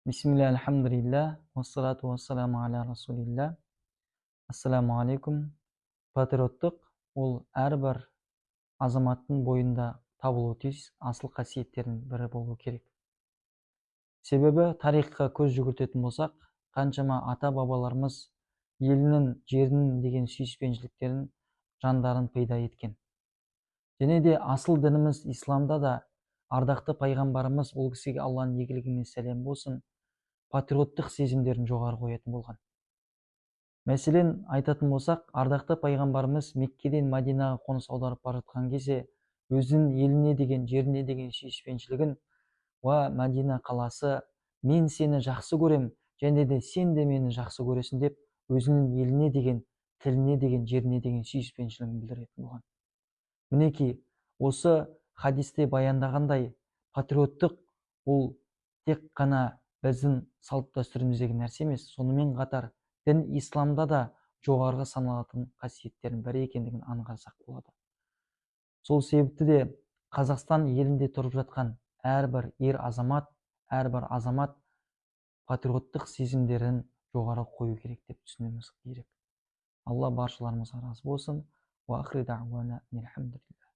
Бисмилля, альхамдулилля, вассалату вассаламу аля расулилля. Ассаламу алейкум. Патриоттық ол әрбір азаматтың бойында табылуы тиіс асыл қасиеттердің бірі болу керек. Себебі тарихқа көз жүгіртетін болсақ, қаншама ата бабаларымыз елінің, жерінің деген сүйіспеншіліктерін, жандарын пайда еткен. Және де асыл дініміз исламда да ардақты пайғамбарымыз, ол кісіге Алланың игілігіне сәлем болсын, патриоттық сезімдерін жоғары қоятын болған. Мәселен, айтатын болсақ, ардақты пайғамбарымыз Меккеден Мадинаға қоныс аударып бара жатқан кезде өзінің еліне деген, жеріне деген сүйіспеншілігін: "Уа Мадина қаласы, мен сені жақсы көрем, және де сен де мені жақсы көресің" деп, өзінің еліне деген, тіліне деген, жеріне деген сүйіспеншілігін білдіретін болған. Мінекей, осы хадисте баяндағандай, патриоттық ол тек қана біздің салт дәстүріміздегі нәрсе емес, сонымен қатар дін исламда да жоғарғы саналатын қасиеттердің бірі екендігін аңғарсақ болады. Сол себепті де Қазақстан елінде тұрып жатқан әрбір ер азамат, әрбір азамат патриоттық сезімдерін жоғары қою керек деп түсінуіміз керек. Алла баршаларымызға разы болсын. Уа ахри дағуана анил хамдулилlah.